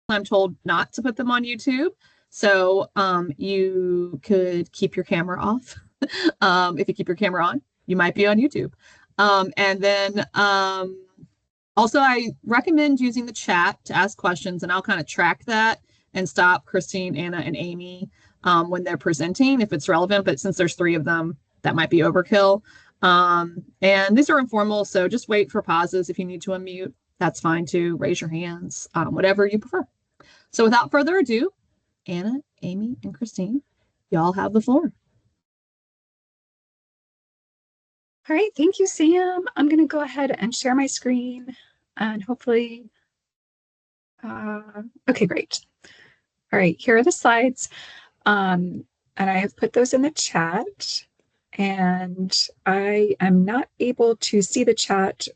I'm told not to put them on YouTube. So you could keep your camera off. If you keep your camera on, you might be on YouTube. And then also, I recommend using the chat to ask questions, and I'll kind of track that and stop Christine, Anna, and Amy when they're presenting if it's relevant. But since there's 3 of them, that might be overkill. And these are informal, so just wait for pauses if you need to unmute. That's fine too. Raise your hands, whatever you prefer. So without further ado, Anna, Amy, and Christine, y'all have the floor. All right, thank you, Sam. I'm going to go ahead and share my screen and hopefully, okay, great. All right, here are the slides. And I have put those in the chat, and I am not able to see the chat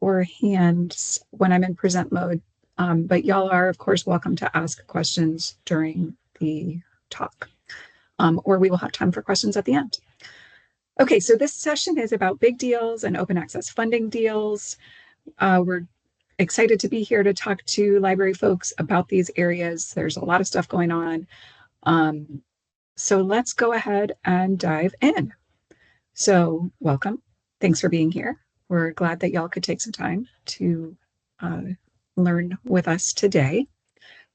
or hands when I'm in present mode, but y'all are, of course, welcome to ask questions during the talk, or we will have time for questions at the end. Okay, so this session is about big deals and open access funding deals. We're excited to be here to talk to library folks about these areas. There's a lot of stuff going on. So let's go ahead and dive in. So welcome. Thanks for being here. We're glad that y'all could take some time to learn with us today.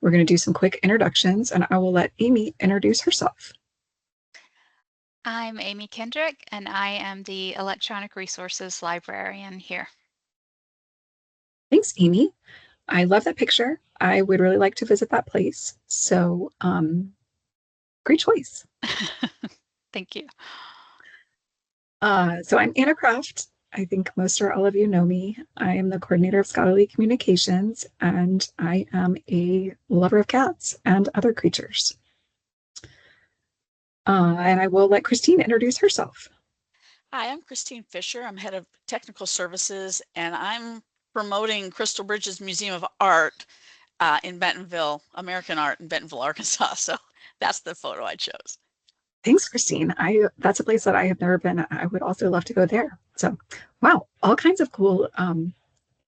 We're going to do some quick introductions, and I will let Amy introduce herself. I'm Amy Kendrick, and I am the Electronic Resources Librarian here. Thanks, Amy. I love that picture. I would really like to visit that place. So great choice. Thank you. So I'm Anna Croft. I think most or all of you know me. I am the coordinator of scholarly communications, and I am a lover of cats and other creatures. And I will let Christine introduce herself. Hi, I'm Christine Fisher. I'm head of technical services, and I'm promoting Crystal Bridges Museum of Art in Bentonville, American Art in Bentonville, Arkansas. So that's the photo I chose. Thanks, Christine. That's a place that I have never been. I would also love to go there. So, wow, all kinds of cool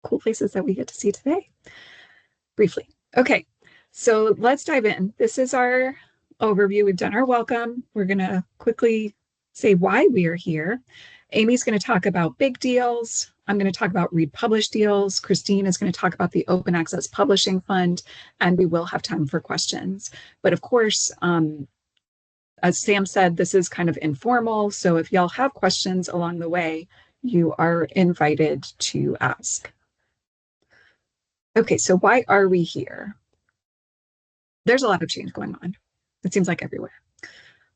places that we get to see today. Briefly. Okay, so let's dive in. This is our overview. We've done our welcome. We're going to quickly say why we are here. Amy's going to talk about big deals. I'm going to talk about read publish deals. Christine is going to talk about the Open Access Publishing Fund, and we will have time for questions. But of course, as Sam said, this is kind of informal. So if y'all have questions along the way, you are invited to ask. Okay, so why are we here? There's a lot of change going on. It seems like everywhere.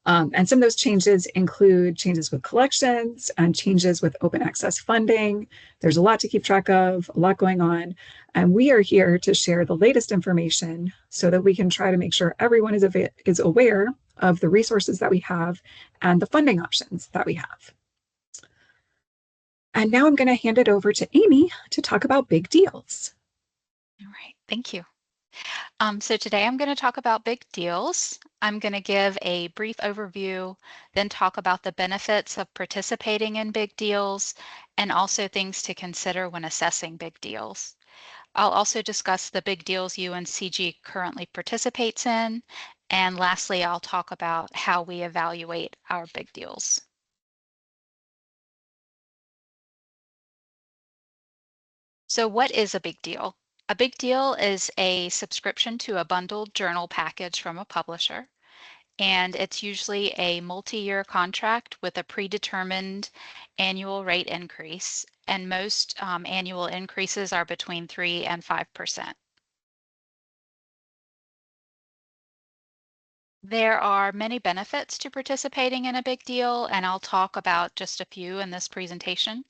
And some of those changes include changes with collections and changes with open access funding. There's a lot to keep track of, a lot going on. And we are here to share the latest information so that we can try to make sure everyone is aware of the resources that we have and the funding options that we have. And now I'm going to hand it over to Amy to talk about big deals. All right, thank you. So today I'm going to talk about big deals. I'm going to give a brief overview, then talk about the benefits of participating in big deals, and also things to consider when assessing big deals. I'll also discuss the big deals UNCG currently participates in, and lastly, I'll talk about how we evaluate our big deals. So what is a big deal? A big deal is a subscription to a bundled journal package from a publisher, and it's usually a multi-year contract with a predetermined annual rate increase, and most annual increases are between 3 and 5%. There are many benefits to participating in a big deal, and I'll talk about just a few in this presentation.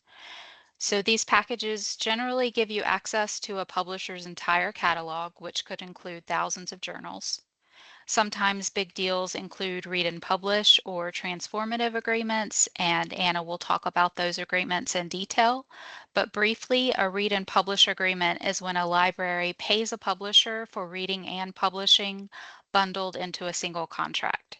So these packages generally give you access to a publisher's entire catalog, which could include thousands of journals. Sometimes big deals include read and publish or transformative agreements, and Anna will talk about those agreements in detail. But briefly, a read and publish agreement is when a library pays a publisher for reading and publishing bundled into a single contract.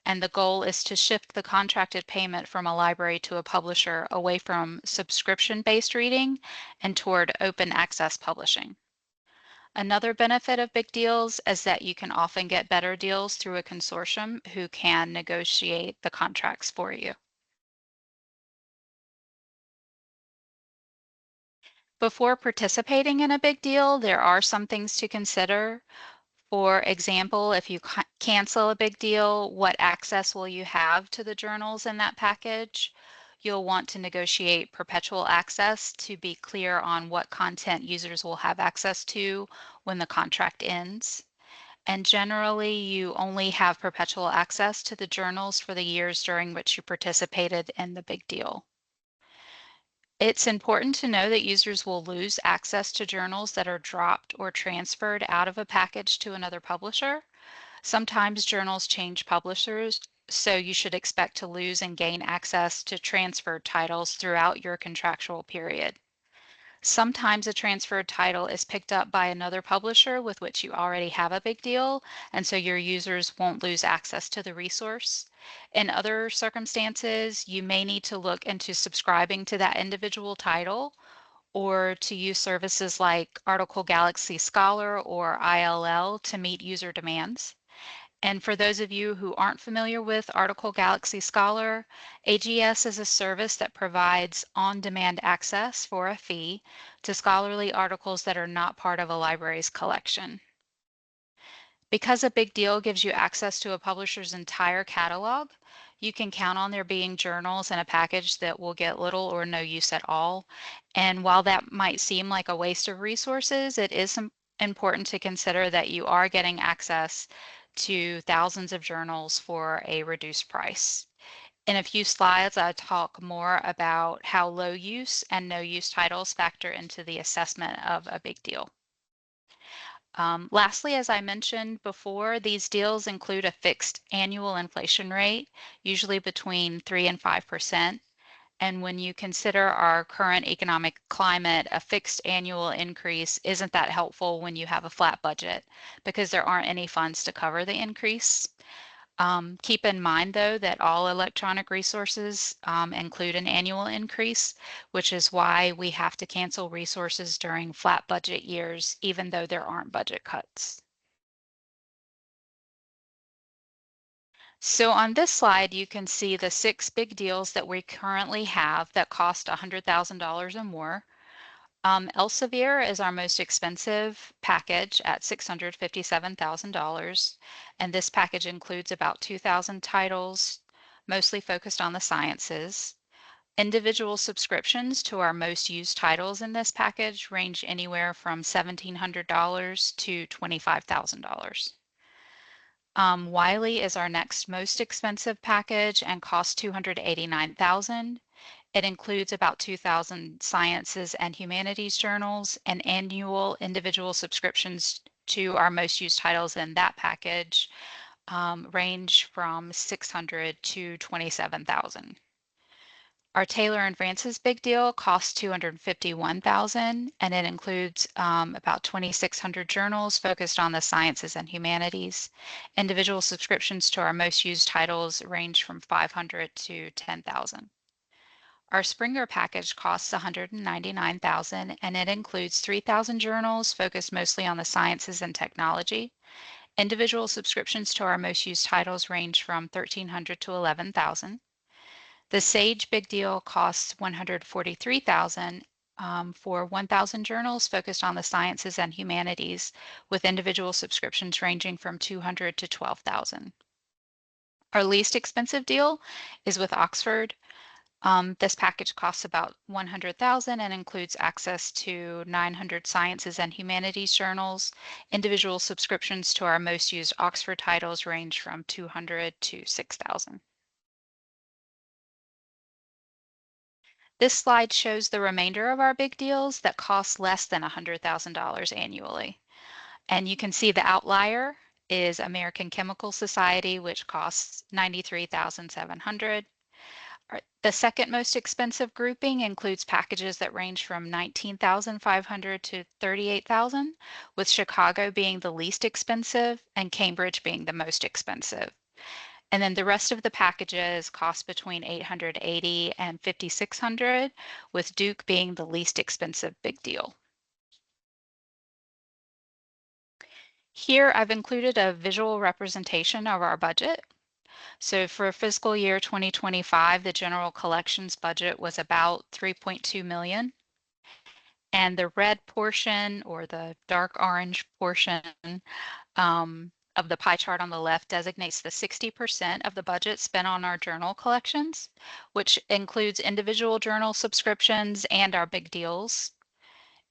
And the goal is to shift the contracted payment from a library to a publisher away from subscription-based reading and toward open access publishing. Another benefit of big deals is that you can often get better deals through a consortium who can negotiate the contracts for you. Before participating in a big deal, there are some things to consider. For example, if you cancel a big deal, what access will you have to the journals in that package? You'll want to negotiate perpetual access to be clear on what content users will have access to when the contract ends. And generally, you only have perpetual access to the journals for the years during which you participated in the big deal. It's important to know that users will lose access to journals that are dropped or transferred out of a package to another publisher. Sometimes journals change publishers, so you should expect to lose and gain access to transferred titles throughout your contractual period. Sometimes a transferred title is picked up by another publisher with which you already have a big deal, and so your users won't lose access to the resource. In other circumstances, you may need to look into subscribing to that individual title or to use services like Article Galaxy Scholar or ILL to meet user demands. And for those of you who aren't familiar with Article Galaxy Scholar, AGS is a service that provides on-demand access for a fee to scholarly articles that are not part of a library's collection. Because a big deal gives you access to a publisher's entire catalog, you can count on there being journals in a package that will get little or no use at all. And while that might seem like a waste of resources, it is important to consider that you are getting access to thousands of journals for a reduced price. In a few slides, I'll talk more about how low use and no use titles factor into the assessment of a big deal. Lastly, as I mentioned before, these deals include a fixed annual inflation rate, usually between 3 and 5%. And when you consider our current economic climate, a fixed annual increase isn't that helpful when you have a flat budget because there aren't any funds to cover the increase. Keep in mind, though, that all electronic resources include an annual increase, which is why we have to cancel resources during flat budget years, even though there aren't budget cuts. So on this slide, you can see the 6 big deals that we currently have that cost $100,000 or more. Elsevier is our most expensive package at $657,000, and this package includes about 2,000 titles, mostly focused on the sciences. Individual subscriptions to our most used titles in this package range anywhere from $1,700 to $25,000. Wiley is our next most expensive package and costs $289,000. It includes about 2,000 sciences and humanities journals, and annual individual subscriptions to our most used titles in that package range from $600 to $27,000. Our Taylor and Francis big deal costs $251,000, and it includes about 2,600 journals focused on the sciences and humanities. Individual subscriptions to our most used titles range from $500 to $10,000. Our Springer package costs $199,000, and it includes 3,000 journals focused mostly on the sciences and technology. Individual subscriptions to our most used titles range from $1,300 to $11,000. The Sage Big Deal costs $143,000 for 1,000 journals focused on the sciences and humanities, with individual subscriptions ranging from $200 to $12,000. Our least expensive deal is with Oxford. This package costs about $100,000 and includes access to 900 sciences and humanities journals. Individual subscriptions to our most used Oxford titles range from $200 to $6,000. This slide shows the remainder of our big deals that cost less than $100,000 annually. And you can see the outlier is American Chemical Society, which costs $93,700. The second most expensive grouping includes packages that range from $19,500 to $38,000, with Chicago being the least expensive and Cambridge being the most expensive. And then the rest of the packages cost between $880 and $5,600, with Duke being the least expensive big deal. Here I've included a visual representation of our budget. So for fiscal year 2025, the general collections budget was about 3.2 million. And the red portion or the dark orange portion of the pie chart on the left designates the 60% of the budget spent on our journal collections, which includes individual journal subscriptions and our big deals.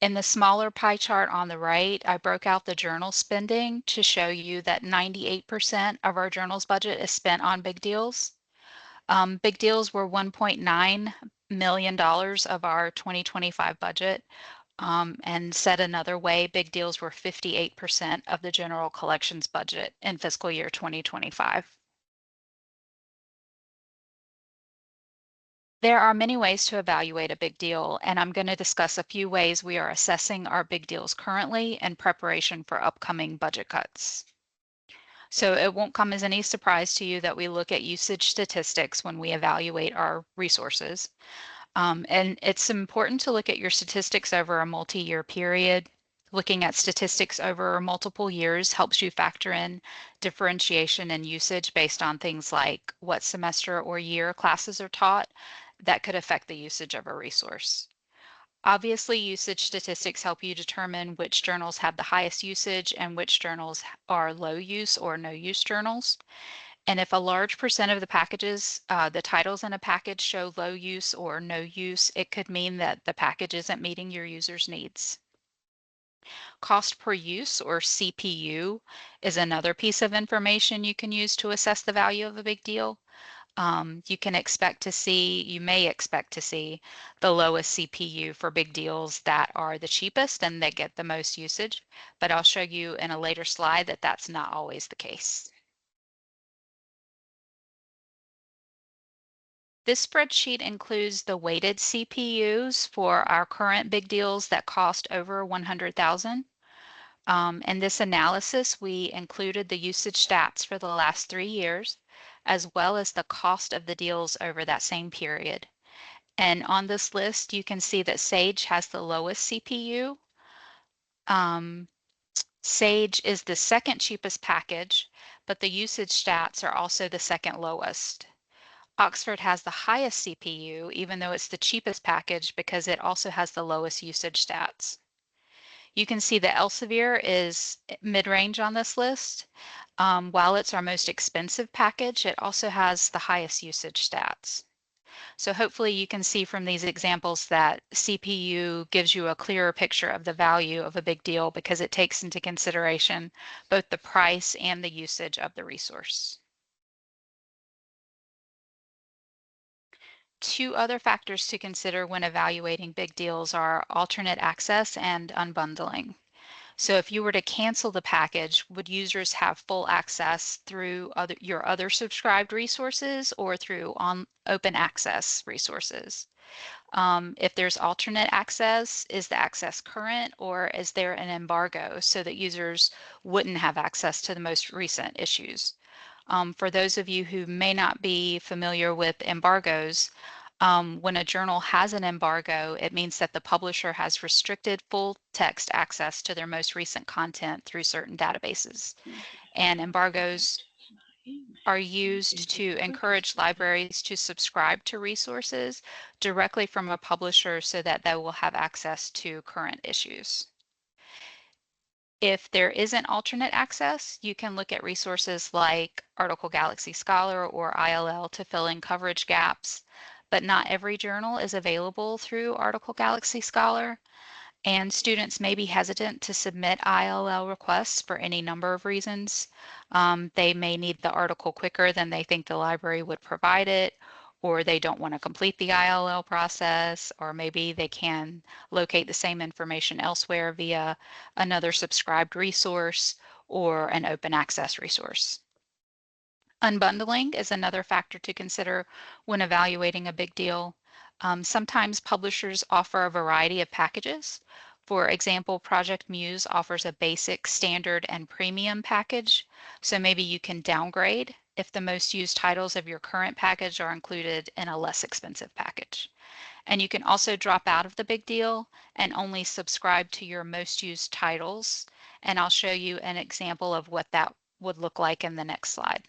In the smaller pie chart on the right, I broke out the journal spending to show you that 98% of our journal's budget is spent on big deals. Big deals were $1.9 million of our 2025 budget. And said another way, big deals were 58% of the general collections budget in fiscal year 2025. There are many ways to evaluate a big deal, and I'm going to discuss a few ways we are assessing our big deals currently in preparation for upcoming budget cuts. So it won't come as any surprise to you that we look at usage statistics when we evaluate our resources. And it's important to look at your statistics over a multi-year period. Looking at statistics over multiple years helps you factor in differentiation and usage based on things like what semester or year classes are taught that could affect the usage of a resource. Obviously, usage statistics help you determine which journals have the highest usage and which journals are low use or no use journals. And if a large percent of the packages, the titles in a package show low use or no use, it could mean that the package isn't meeting your users' needs. Cost per use, or CPU, is another piece of information you can use to assess the value of a big deal. You may expect to see the lowest CPU for big deals that are the cheapest and that get the most usage, but I'll show you in a later slide that that's not always the case. This spreadsheet includes the weighted CPUs for our current big deals that cost over 100,000. In this analysis, we included the usage stats for the last 3 years, as well as the cost of the deals over that same period. And on this list, you can see that Sage has the lowest CPU. Sage is the second cheapest package, but the usage stats are also the second lowest. Oxford has the highest CPU, even though it's the cheapest package, because it also has the lowest usage stats. You can see that Elsevier is mid-range on this list. While it's our most expensive package, it also has the highest usage stats. So hopefully you can see from these examples that CPU gives you a clearer picture of the value of a big deal because it takes into consideration both the price and the usage of the resource. Two other factors to consider when evaluating big deals are alternate access and unbundling. So if you were to cancel the package, would users have full access through your other subscribed resources or through open access resources? If there's alternate access, is the access current or is there an embargo so that users wouldn't have access to the most recent issues? For those of you who may not be familiar with embargoes, when a journal has an embargo, it means that the publisher has restricted full text access to their most recent content through certain databases. And embargoes are used to encourage libraries to subscribe to resources directly from a publisher so that they will have access to current issues. If there isn't alternate access, you can look at resources like Article Galaxy Scholar or ILL to fill in coverage gaps, but not every journal is available through Article Galaxy Scholar, and students may be hesitant to submit ILL requests for any number of reasons. They may need the article quicker than they think the library would provide it, or they don't want to complete the ILL process, or maybe they can locate the same information elsewhere via another subscribed resource or an open access resource. Unbundling is another factor to consider when evaluating a big deal. Sometimes publishers offer a variety of packages. For example, Project Muse offers a basic, standard, and premium package. So maybe you can downgrade if the most used titles of your current package are included in a less expensive package. And you can also drop out of the big deal and only subscribe to your most used titles And I'll show you an example of what that would look like in the next slide.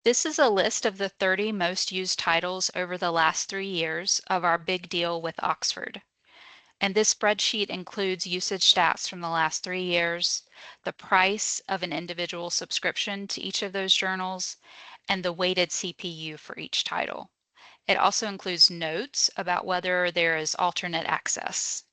This is a list of the 30 most used titles over the last 3 years of our big deal with Oxford. And this spreadsheet includes usage stats from the last 3 years, the price of an individual subscription to each of those journals, and the weighted CPU for each title. It also includes notes about whether there is alternate access.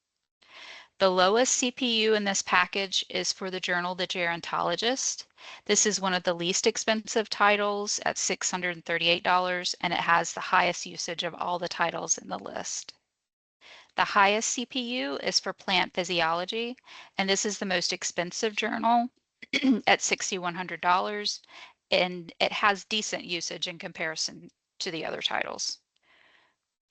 The lowest CPU in this package is for the journal The Gerontologist. This is one of the least expensive titles at $638, and it has the highest usage of all the titles in the list. The highest CPU is for Plant Physiology, and this is the most expensive journal at $6,100, and it has decent usage in comparison to the other titles.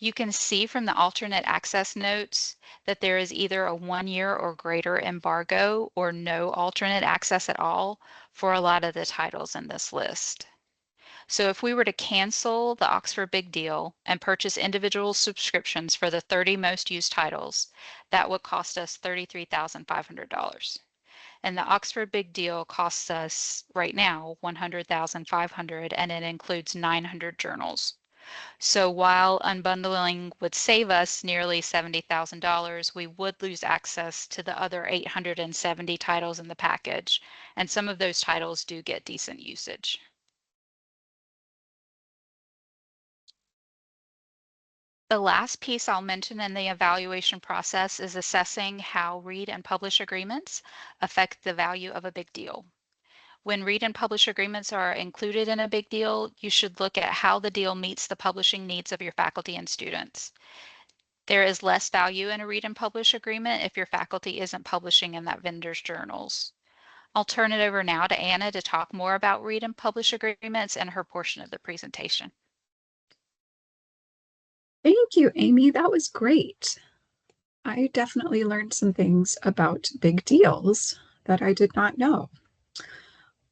You can see from the alternate access notes that there is either a 1-year or greater embargo or no alternate access at all for a lot of the titles in this list. So if we were to cancel the Oxford Big Deal and purchase individual subscriptions for the 30 most used titles, that would cost us $33,500. And the Oxford Big Deal costs us right now $100,500, and it includes 900 journals. So while unbundling would save us nearly $70,000, we would lose access to the other 870 titles in the package, and some of those titles do get decent usage. The last piece I'll mention in the evaluation process is assessing how read and publish agreements affect the value of a big deal. When read and publish agreements are included in a big deal, you should look at how the deal meets the publishing needs of your faculty and students. There is less value in a read and publish agreement if your faculty isn't publishing in that vendor's journals. I'll turn it over now to Anna to talk more about read and publish agreements and her portion of the presentation. Thank you, Amy. That was great. I definitely learned some things about big deals that I did not know.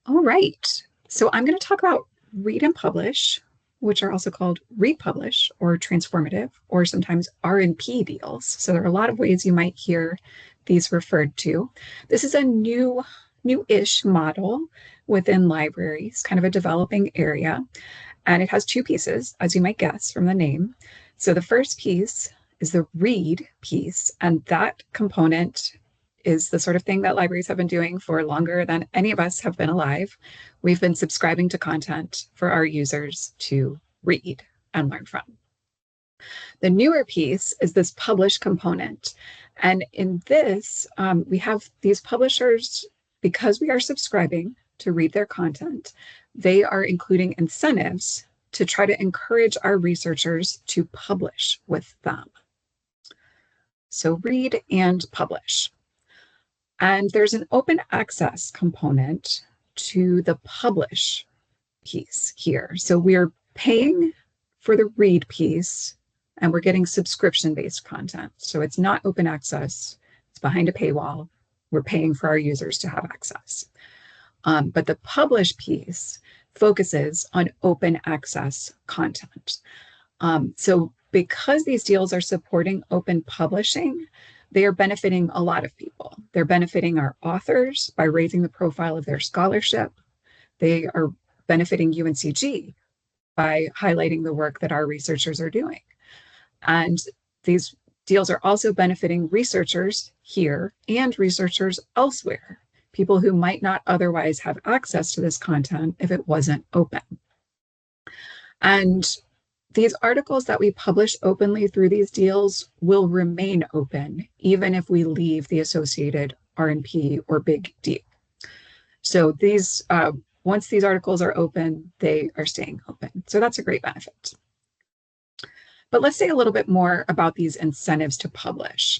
All right, so I'm going to talk about read and publish, which are also called republish or transformative, or sometimes R&P deals. So there are a lot of ways you might hear these referred to. This is a new-ish model within libraries, kind of a developing area. And it has 2 pieces, as you might guess from the name. So the first piece is the read piece, and that component is the sort of thing that libraries have been doing for longer than any of us have been alive. We've been subscribing to content for our users to read and learn from. The newer piece is this publish component. And in this, we have these publishers, because we are subscribing to read their content, they are including incentives to try to encourage our researchers to publish with them. So read and publish. And there's an open access component to the publish piece here. So we're paying for the read piece and we're getting subscription-based content. So it's not open access, it's behind a paywall. We're paying for our users to have access. But the publish piece focuses on open access content. So because these deals are supporting open publishing, they are benefiting a lot of people. They're benefiting our authors by raising the profile of their scholarship. They are benefiting UNCG by highlighting the work that our researchers are doing. And these deals are also benefiting researchers here and researchers elsewhere, people who might not otherwise have access to this content if it wasn't open. And these articles that we publish openly through these deals will remain open, even if we leave the associated R&P or big deal. So these, once these articles are open, they are staying open. So that's a great benefit. But let's say a little bit more about these incentives to publish.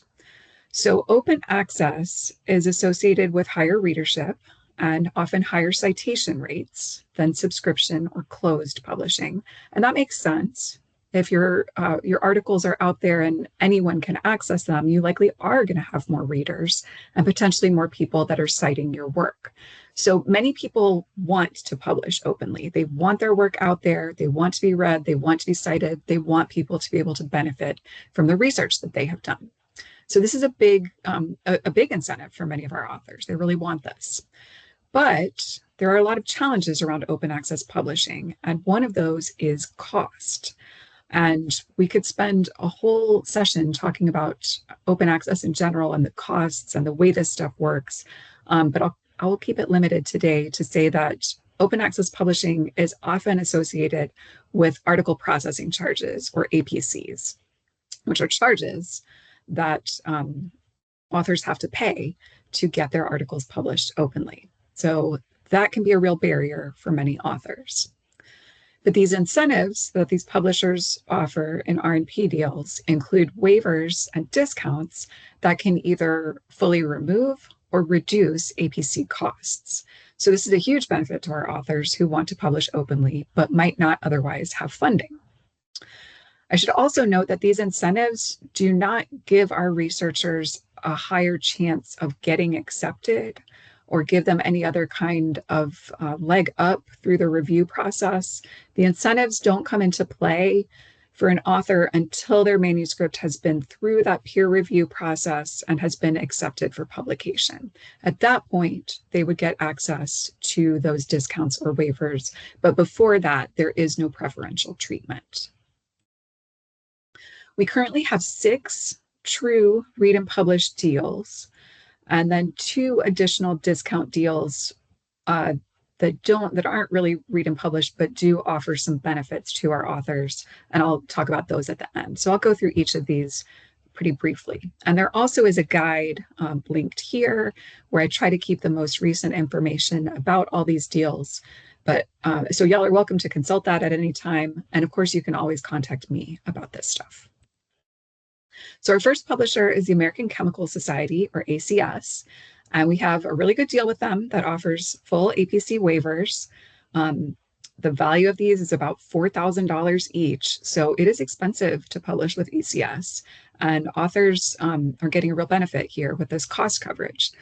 So open access is associated with higher readership and often higher citation rates than subscription or closed publishing. And that makes sense If your articles are out there and anyone can access them, you likely are going to have more readers and potentially more people that are citing your work. So many people want to publish openly. They want their work out there. They want to be read. They want to be cited. They want people to be able to benefit from the research that they have done. So this is a big incentive for many of our authors. They really want this. But there are a lot of challenges around open access publishing, and one of those is cost. And we could spend a whole session talking about open access in general and the costs and the way this stuff works. But I'll keep it limited today to say that open access publishing is often associated with article processing charges, or APCs, which are charges that authors have to pay to get their articles published openly. So that can be a real barrier for many authors. But these incentives that these publishers offer in R&P deals include waivers and discounts that can either fully remove or reduce APC costs. So this is a huge benefit to our authors who want to publish openly, but might not otherwise have funding. I should also note that these incentives do not give our researchers a higher chance of getting accepted or give them any other kind of leg up through the review process. The incentives don't come into play for an author until their manuscript has been through that peer review process and has been accepted for publication. At that point, they would get access to those discounts or waivers, but before that, there is no preferential treatment. We currently have 6 true read and publish deals, and then 2 additional discount deals that aren't really read and publish, but do offer some benefits to our authors. And I'll talk about those at the end. So I'll go through each of these pretty briefly. And there also is a guide linked here where I try to keep the most recent information about all these deals. But so y'all are welcome to consult that at any time. And of course, you can always contact me about this stuff. So our first publisher is the American Chemical Society, or ACS, and we have a really good deal with them that offers full APC waivers. The value of these is about $4,000 each, so it is expensive to publish with ACS, and authors are getting a real benefit here with this cost coverage.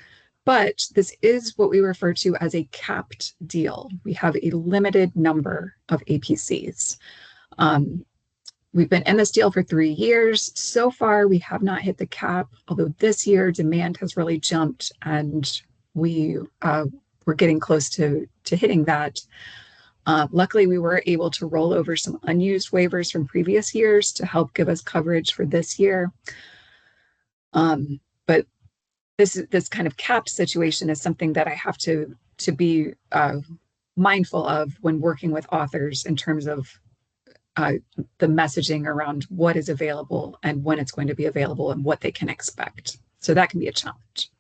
But this is what we refer to as a capped deal. We have a limited number of APCs. We've been in this deal for 3 years. So far, we have not hit the cap, although this year demand has really jumped and we're getting close to hitting that. Luckily, we were able to roll over some unused waivers from previous years to help give us coverage for this year. But this kind of capped situation is something that I have to be mindful of when working with authors in terms of the messaging around what is available and when it's going to be available and what they can expect. So that can be a challenge.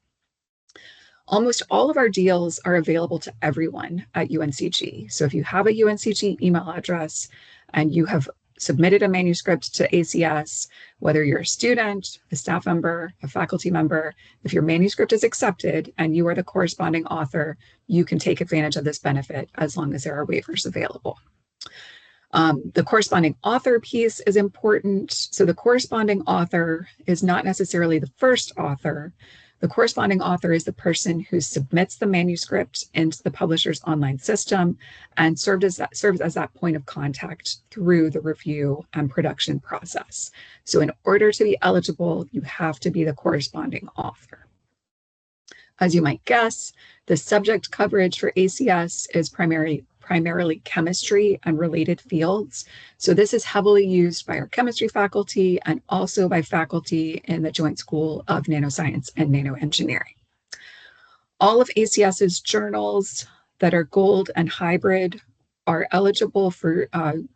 Almost all of our deals are available to everyone at UNCG. So if you have a UNCG email address and you have submitted a manuscript to ACS, whether you're a student, a staff member, a faculty member, if your manuscript is accepted and you are the corresponding author, you can take advantage of this benefit as long as there are waivers available. The corresponding author piece is important. So the corresponding author is not necessarily the first author. The corresponding author is the person who submits the manuscript into the publisher's online system and serves as that point of contact through the review and production process. So in order to be eligible, you have to be the corresponding author. As you might guess, the subject coverage for ACS is primarily chemistry and related fields. So this is heavily used by our chemistry faculty and also by faculty in the Joint School of Nanoscience and Nanoengineering. All of ACS's journals that are gold and hybrid are eligible for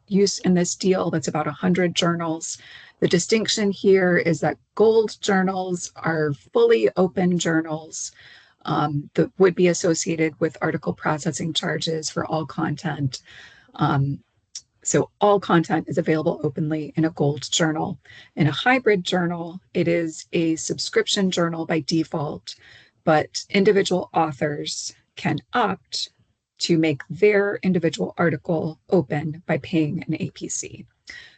use in this deal. That's about 100 journals. The distinction here is that gold journals are fully open journals that would be associated with article processing charges for all content. So all content is available openly in a gold journal. In a hybrid journal, it is a subscription journal by default, but individual authors can opt to make their individual article open by paying an APC.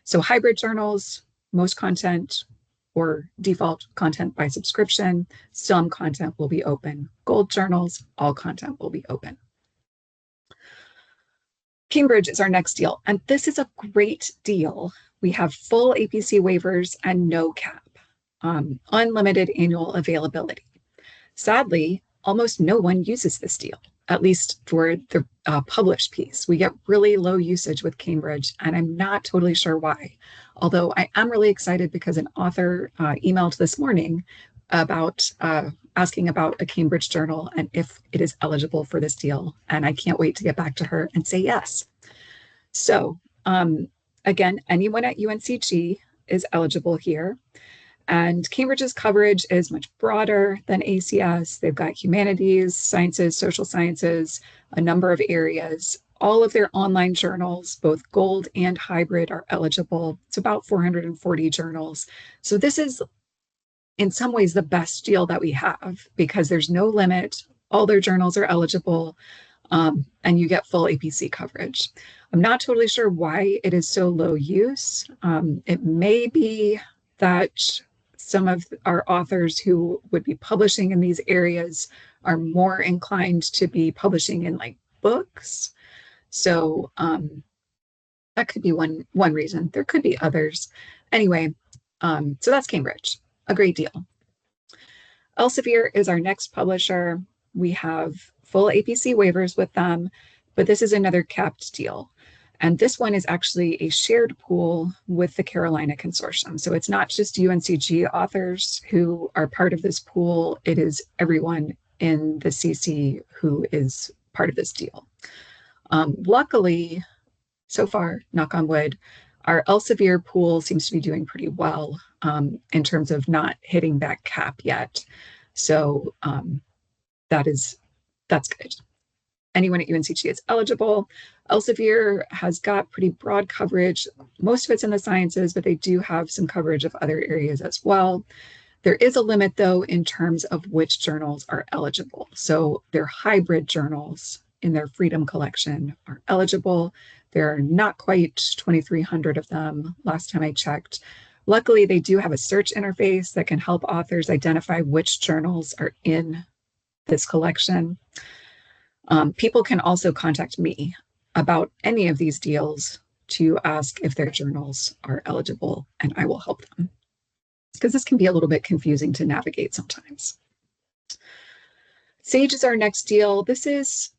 So hybrid journals, most content or default content by subscription, some content will be open. Gold journals, all content will be open. Cambridge is our next deal, and this is a great deal. We have full APC waivers and no cap, unlimited annual availability. Sadly, almost no one uses this deal, at least for the published piece. We get really low usage with Cambridge, and I'm not totally sure why. Although I am really excited because an author emailed this morning about asking about a Cambridge journal and if it is eligible for this deal. And I can't wait to get back to her and say yes. So again, anyone at UNCG is eligible here. And Cambridge's coverage is much broader than ACS. They've got humanities, sciences, social sciences, a number of areas. All of their online journals, both gold and hybrid, are eligible. It's about 440 journals. So this is, in some ways, the best deal that we have because there's no limit. All their journals are eligible, and you get full APC coverage. I'm not totally sure why it is so low use. It may be that some of our authors who would be publishing in these areas are more inclined to be publishing in like books. So that could be one reason. There could be others. Anyway, so that's Cambridge, a great deal. Elsevier is our next publisher. We have full APC waivers with them, but this is another capped deal. And this one is actually a shared pool with the Carolina Consortium. So it's not just UNCG authors who are part of this pool. It is everyone in the CC who is part of this deal. Luckily, so far, knock on wood, our Elsevier pool seems to be doing pretty well in terms of not hitting that cap yet. So that's good. Anyone at UNCG is eligible. Elsevier has got pretty broad coverage. Most of it's in the sciences, but they do have some coverage of other areas as well. There is a limit, though, in terms of which journals are eligible. So their hybrid journals in their Freedom collection are eligible. There are not quite 2,300 of them last time I checked. Luckily, they do have a search interface that can help authors identify which journals are in this collection. People can also contact me about any of these deals to ask if their journals are eligible, and I will help them because this can be a little bit confusing to navigate sometimes. Sage is our next deal. This is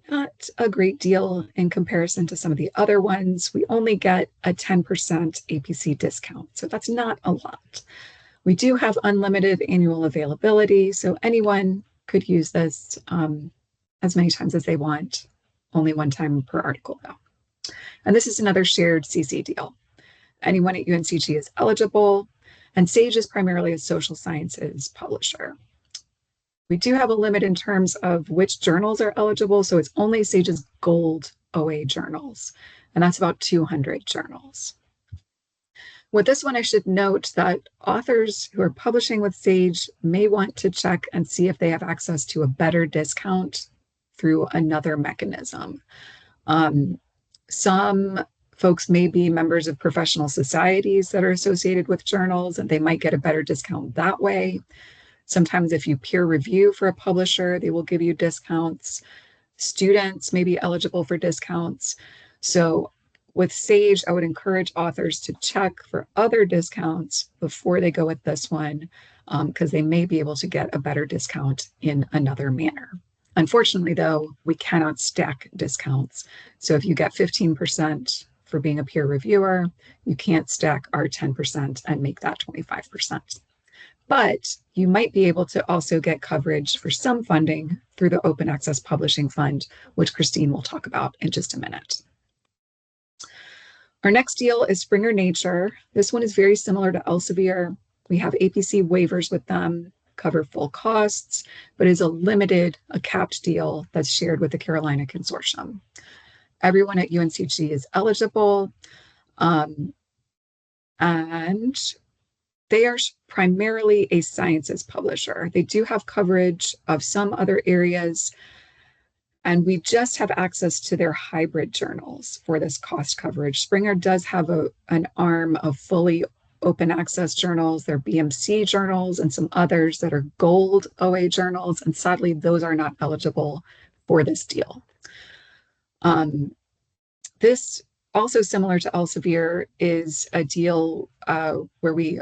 not a great deal in comparison to some of the other ones. We only get a 10% APC discount, so that's not a lot. We do have unlimited annual availability, so anyone could use this as many times as they want, only one time per article though. And this is another shared CC deal. Anyone at UNCG is eligible, and Sage is primarily a social sciences publisher. We do have a limit in terms of which journals are eligible, so it's only Sage's gold OA journals, and that's about 200 journals. With this one, I should note that authors who are publishing with Sage may want to check and see if they have access to a better discount through another mechanism. Some folks may be members of professional societies that are associated with journals, and they might get a better discount that way. Sometimes if you peer review for a publisher, they will give you discounts. Students may be eligible for discounts. So with Sage, I would encourage authors to check for other discounts before they go with this one, because they may be able to get a better discount in another manner. Unfortunately, though, we cannot stack discounts. So if you get 15% for being a peer reviewer, you can't stack our 10% and make that 25%. But you might be able to also get coverage for some funding through the Open Access Publishing Fund, which Christine will talk about in just a minute. Our next deal is Springer Nature. This one is very similar to Elsevier. We have APC waivers with them, cover full costs, but is a capped deal that's shared with the Carolina Consortium. Everyone at UNCG is eligible, and they are primarily a sciences publisher. They do have coverage of some other areas. And we just have access to their hybrid journals for this cost coverage. Springer does have an arm of fully open access journals, their BMC journals, and some others that are gold OA journals. And sadly, those are not eligible for this deal. This, also similar to Elsevier, is a deal where we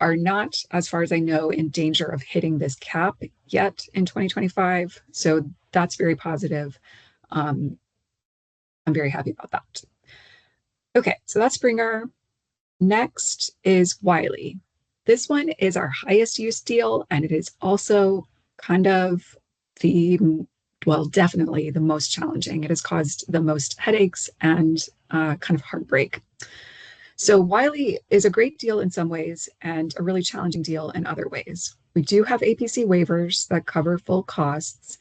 are not, as far as I know, in danger of hitting this cap yet in 2025. So that's very positive. I'm very happy about that. Okay, so that's Springer. Next is Wiley. This one is our highest use deal, and it is also kind of definitely the most challenging. It has caused the most headaches and kind of heartbreak. So Wiley is a great deal in some ways and a really challenging deal in other ways. We do have APC waivers that cover full costs,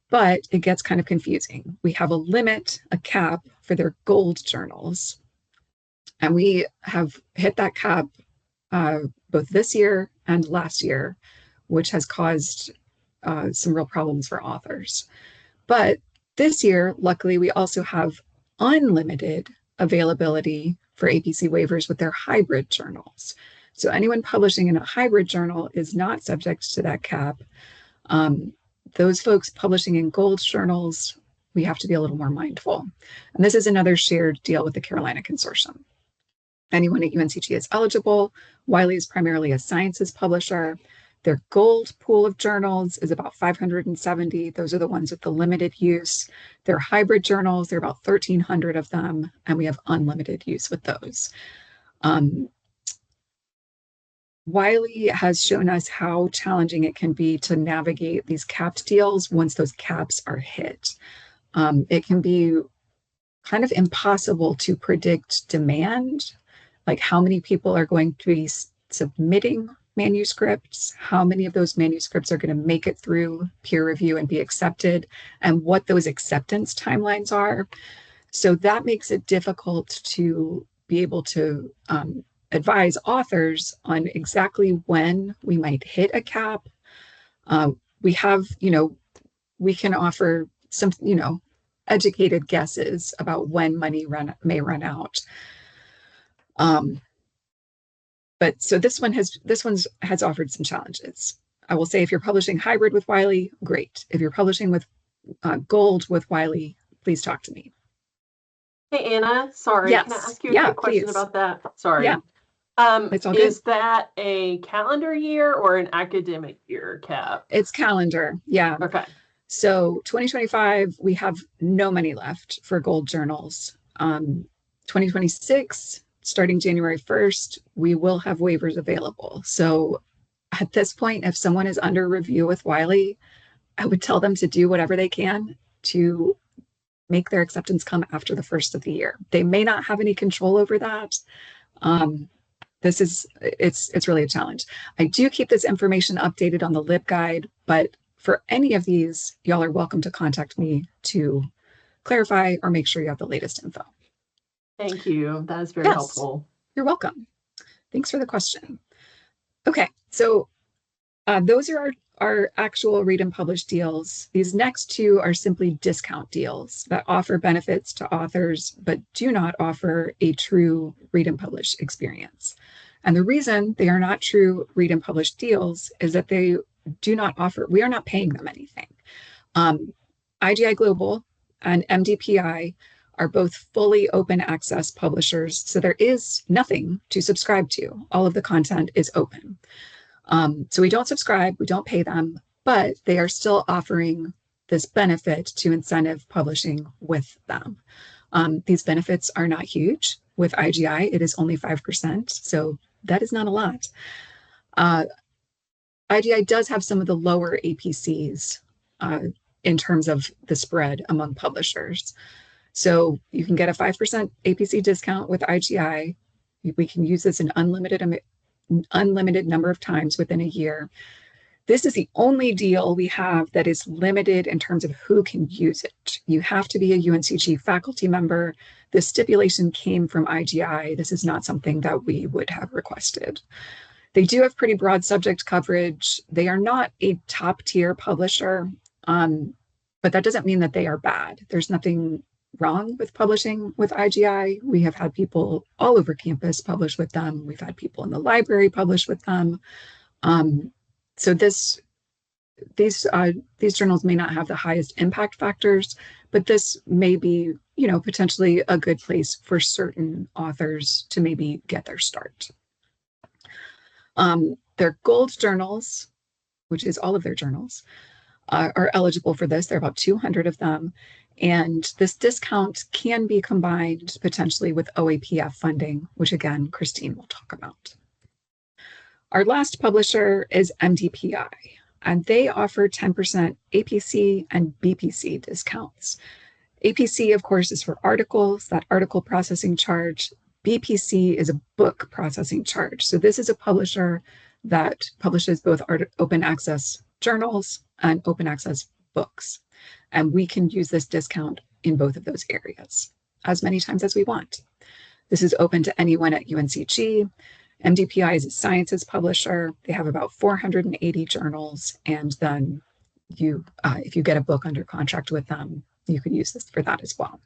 but it gets kind of confusing. We have a limit, a cap for their gold journals, and we have hit that cap both this year and last year, which has caused some real problems for authors. But this year, luckily, we also have unlimited availability for APC waivers with their hybrid journals. So anyone publishing in a hybrid journal is not subject to that cap. Those folks publishing in gold journals, we have to be a little more mindful. And this is another shared deal with the Carolina Consortium. Anyone at UNCG is eligible. Wiley is primarily a sciences publisher. Their gold pool of journals is about 570. Those are the ones with the limited use. Their hybrid journals, there are about 1,300 of them, and we have unlimited use with those. Wiley has shown us how challenging it can be to navigate these capped deals once those caps are hit. It can be kind of impossible to predict demand, like how many people are going to be submitting manuscripts, how many of those manuscripts are going to make it through peer review and be accepted, and what those acceptance timelines are. So that makes it difficult to be able to advise authors on exactly when we might hit a cap. We have, we can offer some, educated guesses about when money may run out. But so this one has offered some challenges. I will say if you're publishing hybrid with Wiley, great. If you're publishing with gold with Wiley, please talk to me. Hey, Anna, sorry. Yes. Can I ask you a quick question please. about that? Sorry. Yeah. It's all good. Is that a calendar year or an academic year cap? It's calendar. Yeah. Okay. So 2025, we have no money left for gold journals. 2026, starting January 1st, we will have waivers available. So at this point, if someone is under review with Wiley, I would tell them to do whatever they can to make their acceptance come after the first of the year. They may not have any control over that. It's really a challenge. I do keep this information updated on the LibGuide, but for any of these, y'all are welcome to contact me to clarify or make sure you have the latest info. Thank you. That is very helpful. You're welcome. Thanks for the question. Okay, so those are our actual read and publish deals. These next two are simply discount deals that offer benefits to authors, but do not offer a true read and publish experience. And the reason they are not true read and publish deals is that they do not offer, we are not paying them anything. IGI Global and MDPI are both fully open access publishers, so there is nothing to subscribe to. All of the content is open. So we don't subscribe, we don't pay them, but they are still offering this benefit to incentive publishing with them. These benefits are not huge. With IGI, it is only 5%, so that is not a lot. IGI does have some of the lower APCs in terms of the spread among publishers. So you can get a 5% APC discount with IGI. We can use this an unlimited number of times within a year. This is the only deal we have that is limited in terms of who can use it. You have to be a UNCG faculty member. The stipulation came from IGI. This is not something that we would have requested. They do have pretty broad subject coverage. They are not a top tier publisher. but that doesn't mean that they are bad. There's nothing wrong with publishing with IGI. We have had people all over campus publish with them. We've had people in the library publish with them. So these journals may not have the highest impact factors, but this may be, potentially a good place for certain authors to maybe get their start. Their gold journals, which is all of their journals, are eligible for this. There are about 200 of them. And this discount can be combined potentially with OAPF funding, which again, Christine will talk about. Our last publisher is MDPI, and they offer 10% APC and BPC discounts. APC, of course, is for articles, that article processing charge. BPC is a book processing charge. So this is a publisher that publishes both open access journals and open access books. And we can use this discount in both of those areas as many times as we want. This is open to anyone at UNCG. MDPI is a sciences publisher. They have about 480 journals. And then if you get a book under contract with them, you can use this for that as well.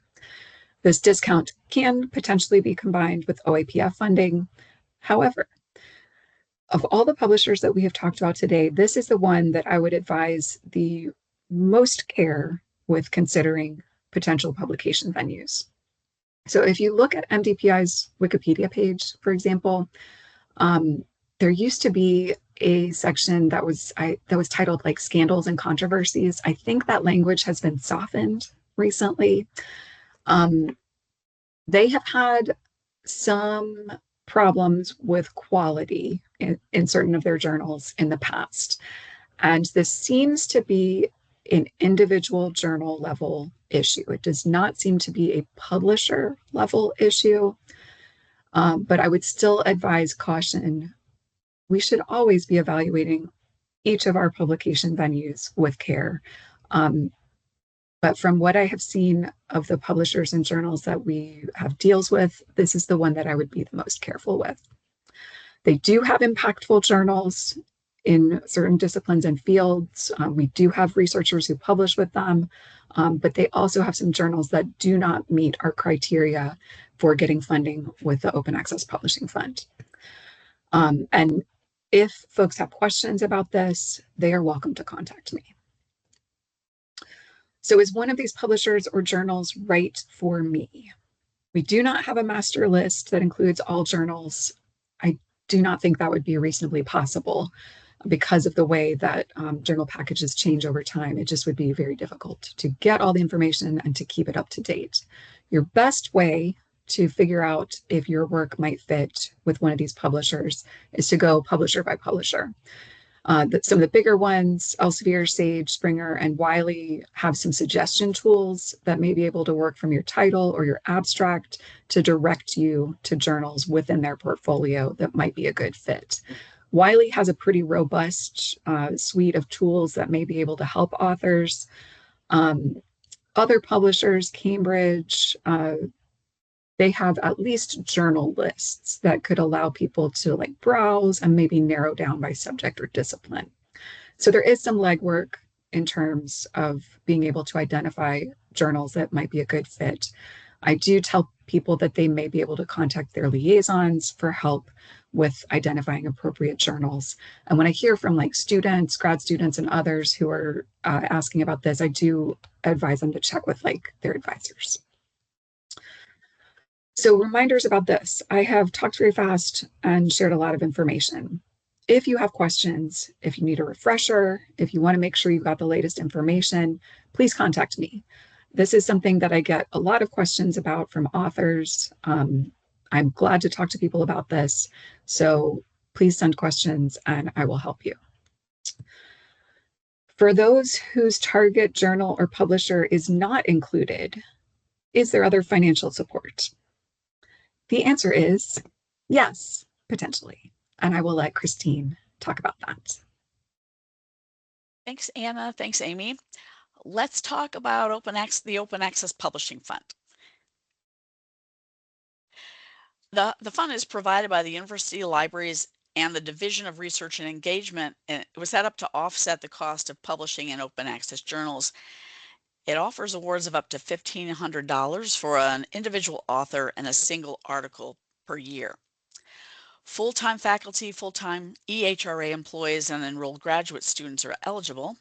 This discount can potentially be combined with OAPF funding. However, of all the publishers that we have talked about today, this is the one that I would advise the most care with considering potential publication venues. So if you look at MDPI's Wikipedia page, for example, there used to be a section that was titled like scandals and controversies. I think that language has been softened recently. They have had some problems with quality in certain of their journals in the past. And this seems to be an individual journal level issue. It does not seem to be a publisher level issue, but I would still advise caution. We should always be evaluating each of our publication venues with care. But from what I have seen of the publishers and journals that we have deals with, this is the one that I would be the most careful with. They do have impactful journals in certain disciplines and fields. We do have researchers who publish with them, but they also have some journals that do not meet our criteria for getting funding with the Open Access Publishing Fund. And if folks have questions about this, they are welcome to contact me. So is one of these publishers or journals right for me? We do not have a master list that includes all journals. I do not think that would be reasonably possible because of the way that journal packages change over time. It just would be very difficult to get all the information and to keep it up to date. Your best way to figure out if your work might fit with one of these publishers is to go publisher by publisher. Some of the bigger ones, Elsevier, Sage, Springer, and Wiley, have some suggestion tools that may be able to work from your title or your abstract to direct you to journals within their portfolio that might be a good fit. Wiley has a pretty robust suite of tools that may be able to help authors. Other publishers, Cambridge, they have at least journal lists that could allow people to like browse and maybe narrow down by subject or discipline. So there is some legwork in terms of being able to identify journals that might be a good fit. I do tell people that they may be able to contact their liaisons for help with identifying appropriate journals. And when I hear from like students, grad students, and others who are asking about this, I do advise them to check with like their advisors. So reminders about this. I have talked very fast and shared a lot of information. If you have questions, if you need a refresher, if you want to make sure you got the latest information, please contact me. This is something that I get a lot of questions about from authors. I'm glad to talk to people about this. So please send questions and I will help you. For those whose target journal or publisher is not included, is there other financial support? The answer is yes, potentially. And I will let Christine talk about that. Thanks, Anna. Thanks, Amy. Let's talk about the Open Access Publishing Fund. The fund is provided by the university libraries and the Division of Research and Engagement, and it was set up to offset the cost of publishing in open access journals. It offers awards of up to $1,500 for an individual author and a single article per year. Full-time faculty, full-time EHRA employees, and enrolled graduate students are eligible.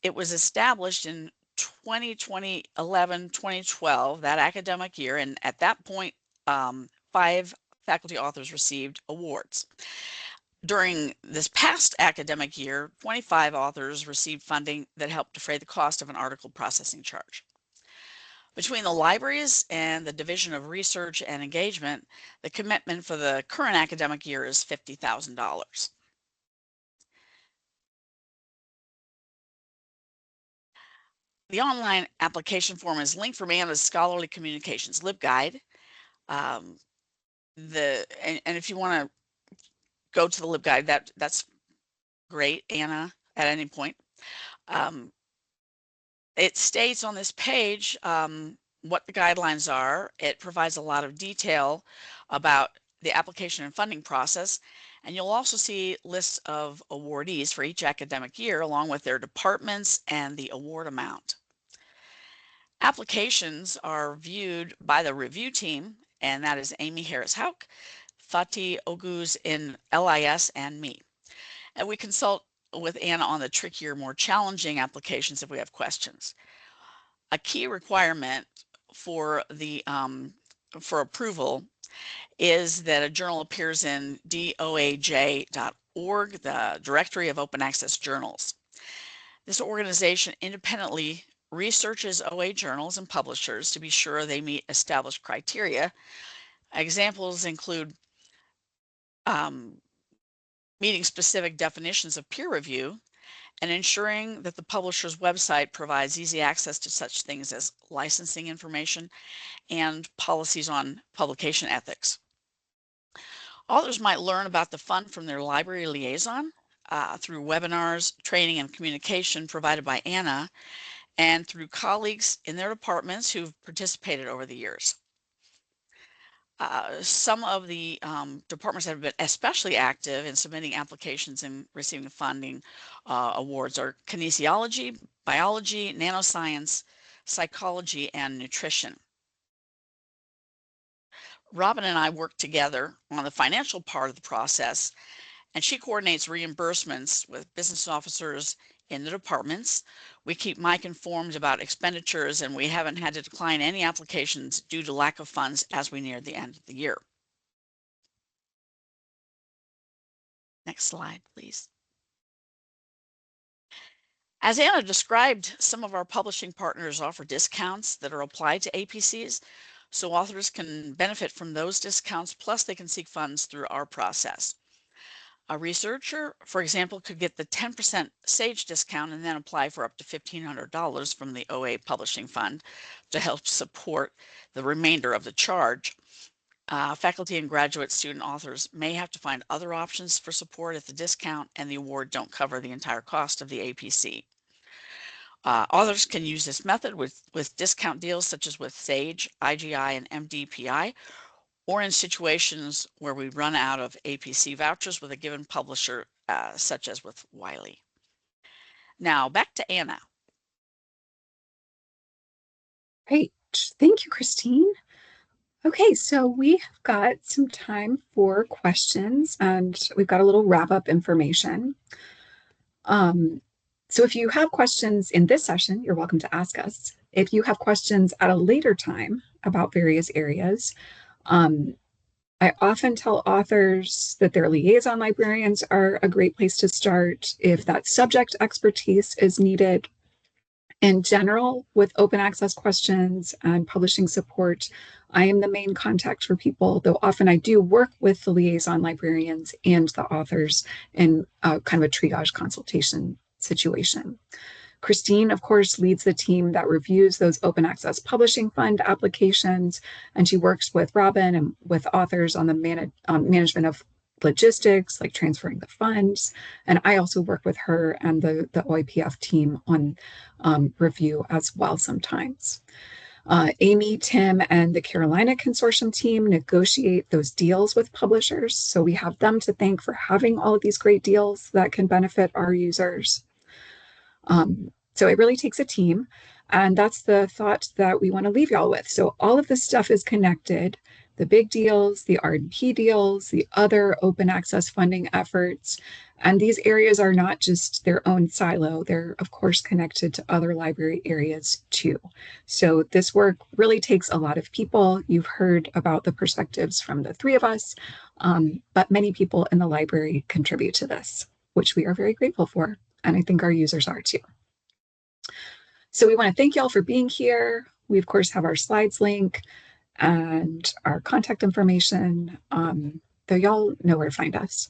It was established in 2011, 2012, that academic year, and at that point, 5 faculty authors received awards. During this past academic year, 25 authors received funding that helped defray the cost of an article processing charge. Between the libraries and the Division of Research and Engagement, the commitment for the current academic year is $50,000. The online application form is linked from Anna's Scholarly Communications LibGuide. And if you want to go to the LibGuide, that's great, Anna, at any point. It states on this page what the guidelines are. It provides a lot of detail about the application and funding process, and you'll also see lists of awardees for each academic year along with their departments and the award amount. Applications are viewed by the review team, and that is Amy Harris-Hauk, Fatih Oguz in LIS, and me. And we consult with Anna on the trickier, more challenging applications if we have questions. A key requirement for the for approval is that a journal appears in doaj.org, the Directory of Open Access Journals. This organization independently researches OA journals and publishers to be sure they meet established criteria. Examples include meeting specific definitions of peer review and ensuring that the publisher's website provides easy access to such things as licensing information and policies on publication ethics. Authors might learn about the fund from their library liaison through webinars, training, and communication provided by Anna, and through colleagues in their departments who've participated over the years. Some of the departments that have been especially active in submitting applications and receiving funding awards are kinesiology, biology, nanoscience, psychology, and nutrition. Robin and I work together on the financial part of the process, and she coordinates reimbursements with business officers in the departments. We keep Mike informed about expenditures, and we haven't had to decline any applications due to lack of funds as we near the end of the year. Next slide, please. As Anna described, some of our publishing partners offer discounts that are applied to APCs, so authors can benefit from those discounts, plus they can seek funds through our process. A researcher, for example, could get the 10% SAGE discount and then apply for up to $1,500 from the OA Publishing Fund to help support the remainder of the charge. Faculty and graduate student authors may have to find other options for support if the discount and the award don't cover the entire cost of the APC. Authors can use this method with discount deals such as with SAGE, IGI, and MDPI, or in situations where we run out of APC vouchers with a given publisher, such as with Wiley. Now back to Anna. Great. Thank you, Christine. Okay, so we have got some time for questions, and we've got a little wrap-up information. So if you have questions in this session, you're welcome to ask us. If you have questions at a later time about various areas, I often tell authors that their liaison librarians are a great place to start if that subject expertise is needed. In general, with open access questions and publishing support, I am the main contact for people, though often I do work with the liaison librarians and the authors in kind of a triage consultation situation. Christine, of course, leads the team that reviews those open access publishing fund applications, and she works with Robin and with authors on the management of logistics, like transferring the funds. And I also work with her and the OIPF team on review as well sometimes. Amy, Tim, and the Carolina Consortium team negotiate those deals with publishers. So we have them to thank for having all of these great deals that can benefit our users. So it really takes a team. And that's the thought that we want to leave y'all with. So all of this stuff is connected. The big deals, the R&P deals, the other open access funding efforts. And these areas are not just their own silo. They're, of course, connected to other library areas too. So this work really takes a lot of people. You've heard about the perspectives from the three of us, but many people in the library contribute to this, which we are very grateful for. And I think our users are too. So we want to thank y'all for being here. We, of course, have our slides link and our contact information, though y'all know where to find us.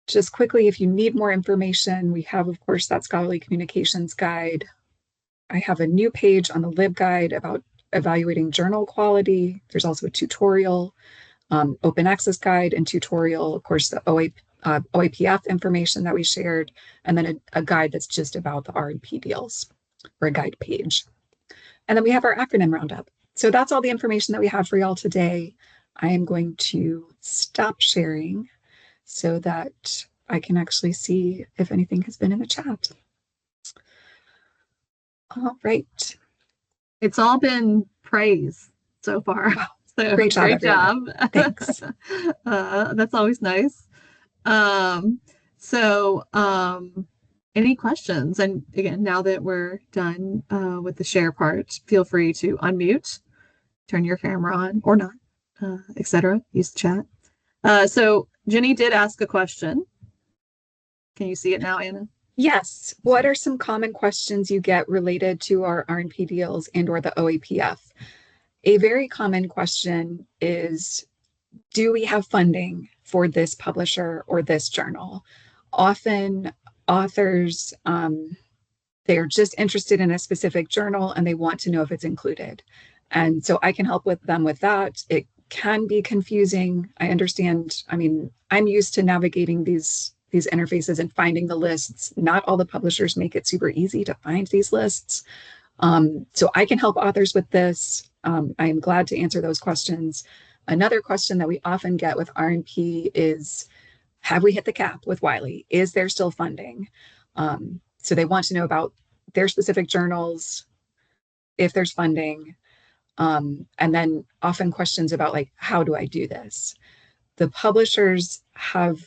Just quickly, if you need more information, we have, of course, that scholarly communications guide. I have a new page on the LibGuide about evaluating journal quality. There's also a tutorial, open access guide and tutorial, of course, the OAPF information that we shared, and then a guide that's just about the R&P deals, or a guide page. And then we have our acronym roundup. So that's all the information that we have for y'all today. I am going to stop sharing so that I can actually see if anything has been in the chat. All right. It's all been praise so far. Wow. So Great job, everyone. Thanks. That's always nice. Any questions? And again, now that we're done with the share part, feel free to unmute, turn your camera on or not, etc. Use the chat. So Jenny did ask a question. Can you see it now, Anna? Yes. What are some common questions you get related to our R&P deals and or the OAPF? A very common question is, do we have funding for this publisher or this journal? Often authors, they're just interested in a specific journal and they want to know if it's included. And so I can help with them with that. It can be confusing. I understand. I mean, I'm used to navigating these interfaces and finding the lists. Not all the publishers make it super easy to find these lists. So I can help authors with this. I am glad to answer those questions. Another question that we often get with R&P is, have we hit the cap with Wiley? Is there still funding? So they want to know about their specific journals, if there's funding, and then often questions about like, how do I do this? The publishers have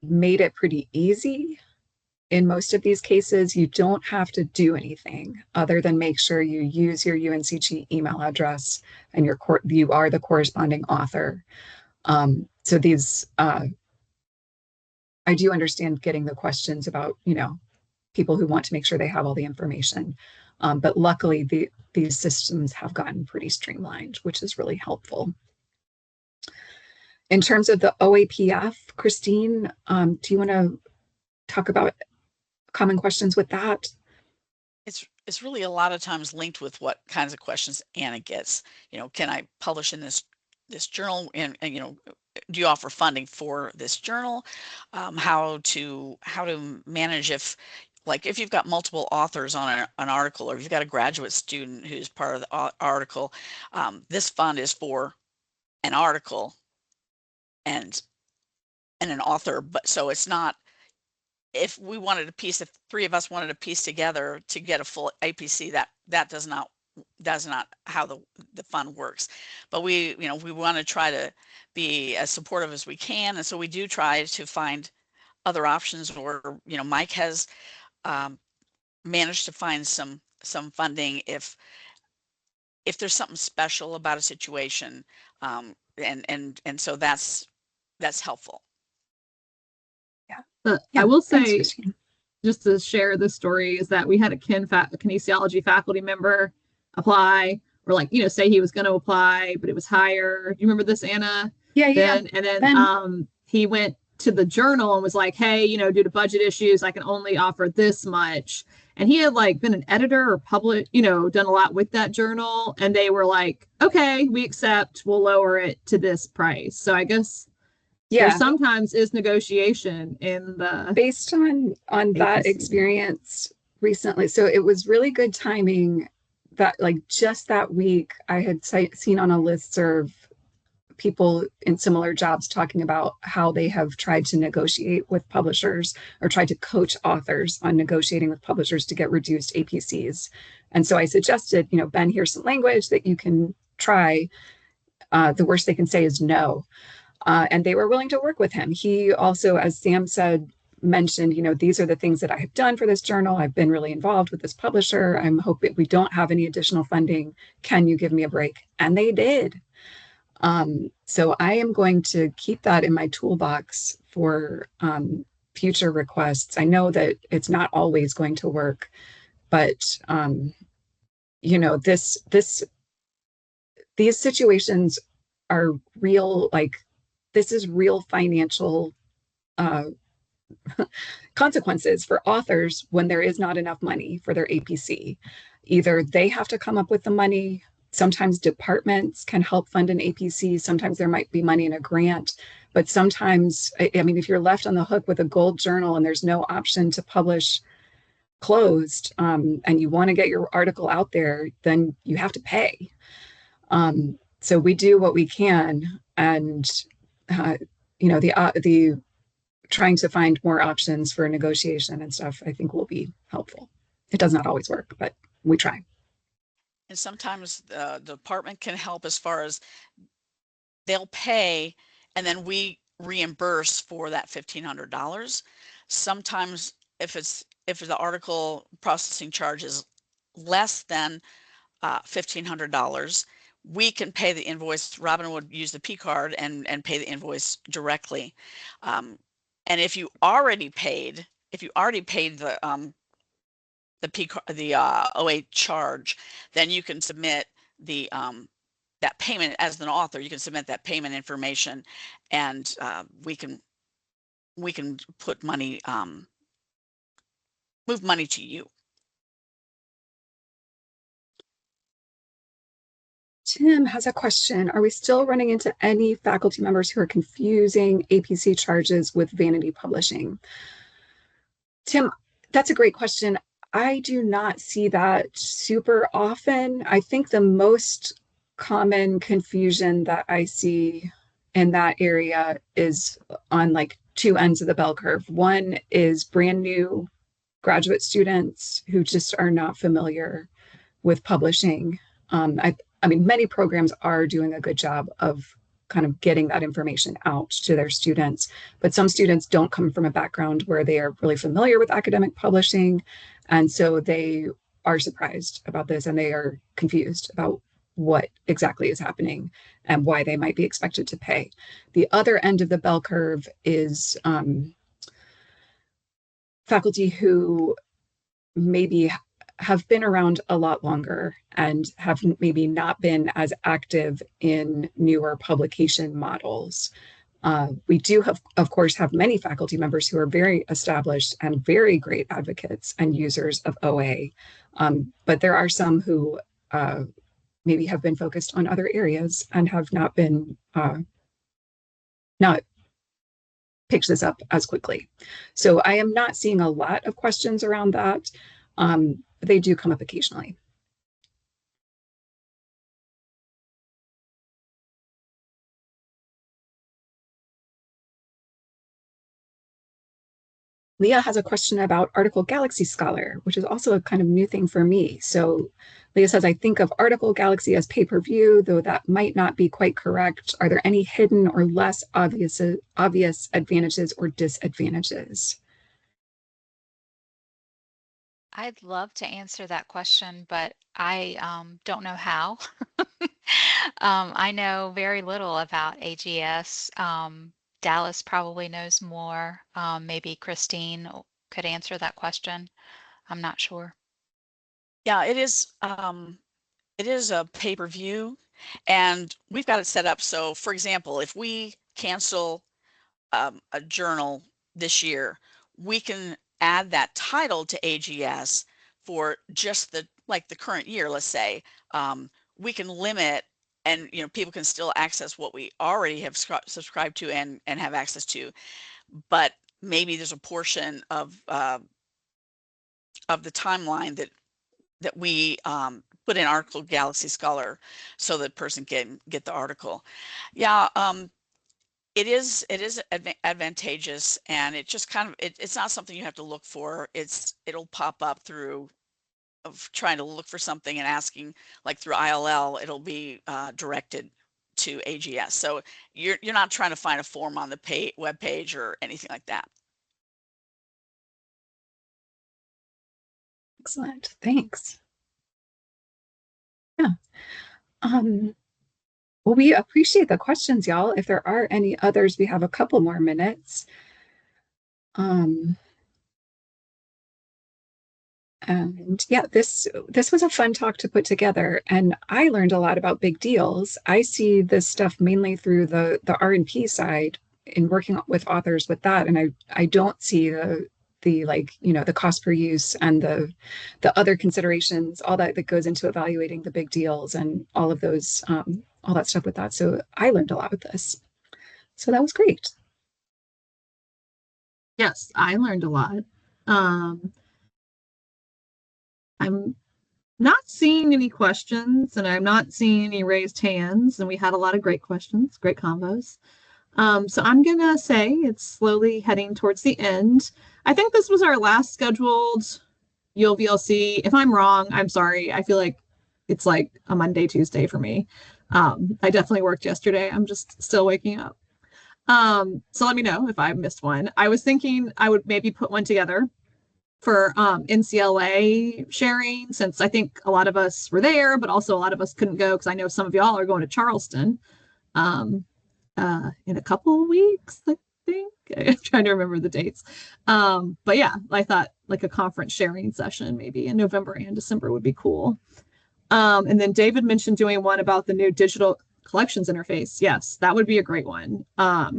made it pretty easy. In most of these cases, you don't have to do anything other than make sure you use your UNCG email address and you are the corresponding author. So these, I do understand getting the questions about, people who want to make sure they have all the information. But luckily, these systems have gotten pretty streamlined, which is really helpful. In terms of the OAPF, Christine, do you want to talk about common questions with that? It's really a lot of times linked with what kinds of questions Anna gets. Can I publish in this journal, and do you offer funding for this journal? How to manage if you've got multiple authors on an article, or if you've got a graduate student who's part of the article, this fund is for an article and an author, but so it's not. If we wanted if three of us wanted to piece together to get a full APC, that does not how the fund works. But we want to try to be as supportive as we can, and so we do try to find other options. Or Mike has managed to find some funding if there's something special about a situation, and so that's helpful. Yeah. I will say, thanks, just to share the story, is that we had a kinesiology faculty member apply, or say he was going to apply, but it was higher. You remember this, Anna? Yeah. And then he went to the journal and was like, hey, due to budget issues, I can only offer this much. And he had been an editor or done a lot with that journal. And they were like, okay, we accept, we'll lower it to this price. So I guess there sometimes is negotiation in the based on that experience recently. So it was really good timing that just that week I had seen on a listserv people in similar jobs talking about how they have tried to negotiate with publishers or tried to coach authors on negotiating with publishers to get reduced APCs. And so I suggested, Ben, here's some language that you can try. The worst they can say is no. And they were willing to work with him. He also, as Sam said, mentioned, these are the things that I have done for this journal. I've been really involved with this publisher. I'm hoping we don't have any additional funding. Can you give me a break? And they did. So I am going to keep that in my toolbox for future requests. I know that it's not always going to work, but these situations are real. Like, this is real financial consequences for authors when there is not enough money for their APC. Either they have to come up with the money. Sometimes departments can help fund an APC. Sometimes there might be money in a grant, but sometimes, if you're left on the hook with a gold journal and there's no option to publish closed, and you want to get your article out there, then you have to pay. So we do what we can, and the trying to find more options for negotiation and stuff, I think, will be helpful. It does not always work, but we try. And sometimes the department can help as far as they'll pay and then we reimburse for that $1,500. Sometimes if the article processing charge is less than $1,500, we can pay the invoice. Robin would use the P card and pay the invoice directly. And if you already paid the OA charge, then you can submit the that payment as an author. You can submit that payment information, and we can put money, move money to you. Tim has a question. Are we still running into any faculty members who are confusing APC charges with vanity publishing? Tim, that's a great question. I do not see that super often. I think the most common confusion that I see in that area is on like two ends of the bell curve. One is brand new graduate students who just are not familiar with publishing. Many programs are doing a good job of kind of getting that information out to their students, but some students don't come from a background where they are really familiar with academic publishing. And so they are surprised about this and they are confused about what exactly is happening and why they might be expected to pay. The other end of the bell curve is faculty who maybe have been around a lot longer and have maybe not been as active in newer publication models. We do, of course, have many faculty members who are very established and very great advocates and users of OA, but there are some who maybe have been focused on other areas and have not picked this up as quickly. So I am not seeing a lot of questions around that. But they do come up occasionally. Leah has a question about Article Galaxy Scholar, which is also a kind of new thing for me. So Leah says, I think of Article Galaxy as pay-per-view, though that might not be quite correct. Are there any hidden or less obvious advantages or disadvantages? I'd love to answer that question, but I don't know how. I know very little about AGS. Dallas probably knows more. Maybe Christine could answer that question. I'm not sure. Yeah, it is a pay-per-view, and we've got it set up so, for example, if we cancel a journal this year, we can add that title to AGS for just the current year, let's say. We can limit, and people can still access what we already have subscribed to and have access to, but maybe there's a portion of the timeline that we put in article Galaxy Scholar so that person can get the article. Yeah, it is advantageous, and it just kind of it's not something you have to look for. It'll pop up through of trying to look for something and asking, like through ILL, it'll be directed to AGS. So you're not trying to find a form on the web page or anything like that. Excellent. Thanks. Yeah. Well, we appreciate the questions, y'all. If there are any others, we have a couple more minutes. And yeah, this was a fun talk to put together, and I learned a lot about big deals. I see this stuff mainly through the R&P side in working with authors with that, and I don't see the like, you know, the cost per use and the other considerations, all that goes into evaluating the big deals and all of those all that stuff with that. So I learned a lot with this. So that was great. Yes, I learned a lot. I'm not seeing any questions, and I'm not seeing any raised hands, and we had a lot of great questions, great combos. So I'm gonna say it's slowly heading towards the end. I think this was our last scheduled ULVLC. If I'm wrong, I'm sorry. I feel like it's like a Monday, Tuesday for me. I definitely worked yesterday. I'm just still waking up. So let me know if I missed one. I was thinking I would maybe put one together for NCLA sharing, since I think a lot of us were there, but also a lot of us couldn't go because I know some of y'all are going to Charleston in a couple of weeks, I think. I'm trying to remember the dates. But yeah, I thought like a conference sharing session maybe in November and December would be cool. And then David mentioned doing one about the new digital collections interface. Yes, that would be a great one. I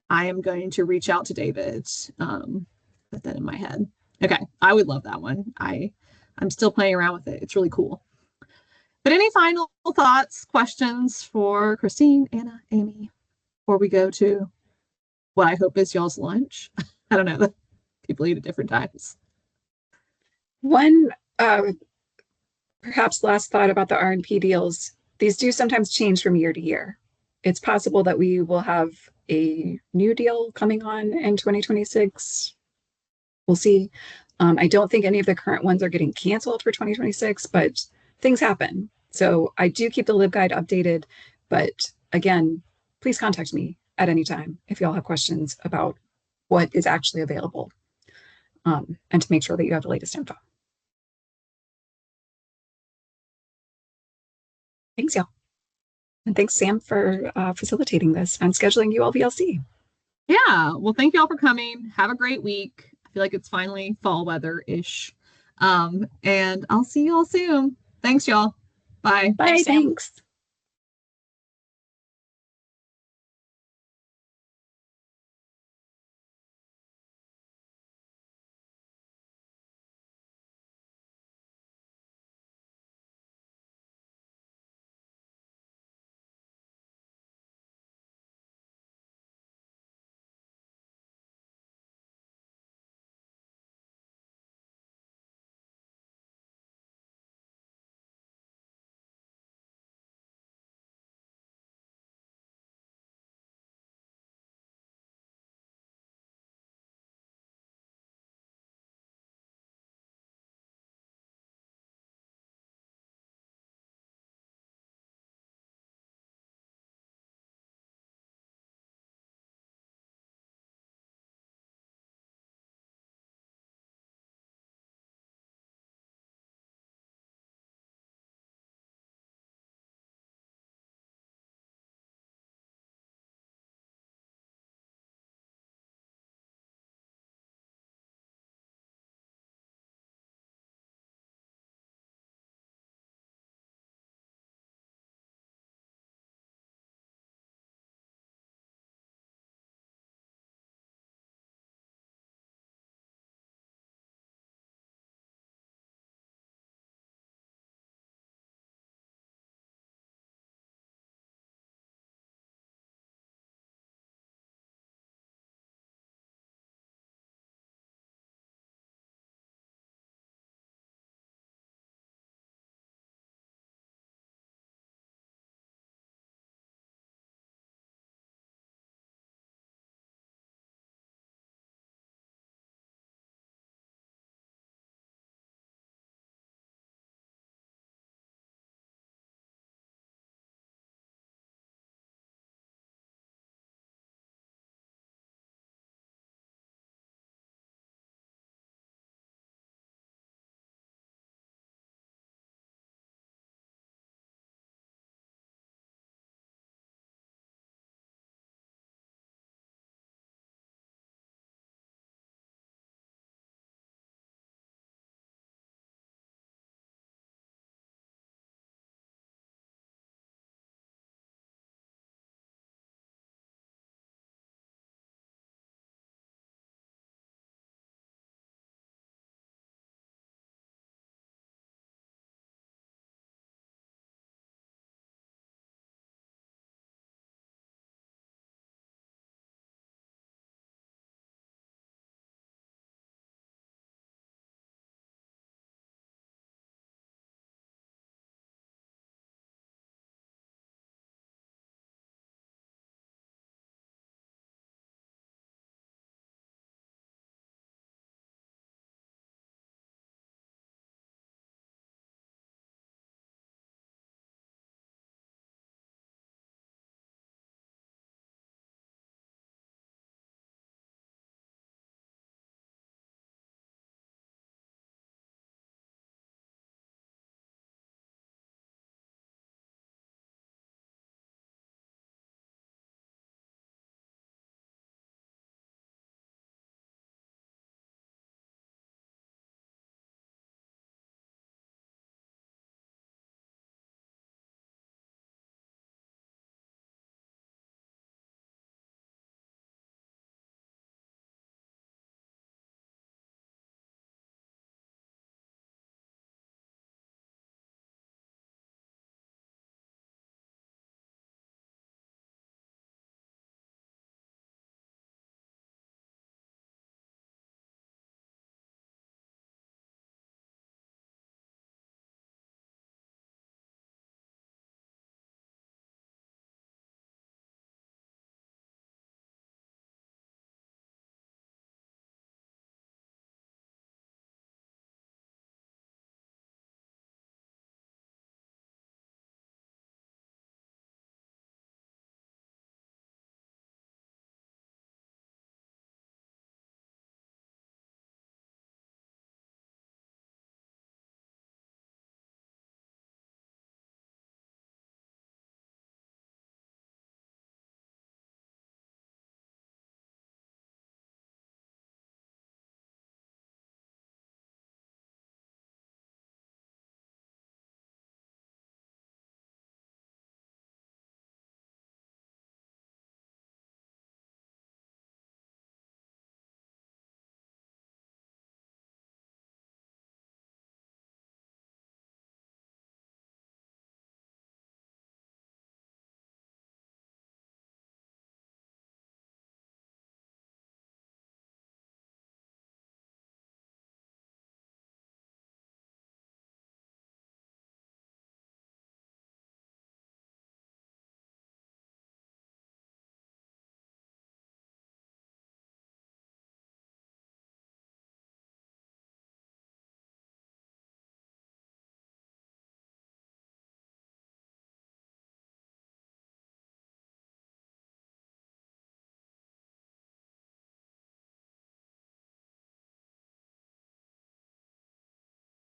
am going to reach out to David, put that in my head. Okay, I would love that one. I'm still playing around with it. It's really cool. But any final thoughts, questions for Christine, Anna, Amy, before we go to what I hope is y'all's lunch? I don't know. People eat at different times. One perhaps last thought about the R&P deals. These do sometimes change from year to year. It's possible that we will have a new deal coming on in 2026. We'll see. I don't think any of the current ones are getting canceled for 2026, but things happen. So I do keep the LibGuide updated, but again, please contact me at any time if y'all have questions about what is actually available, and to make sure that you have the latest info. Thanks, y'all. And thanks, Sam, for facilitating this and scheduling ULVLC. Yeah, well, thank you all for coming. Have a great week. I feel like it's finally fall weather-ish. And I'll see you all soon. Thanks, y'all. Bye. Bye, thanks.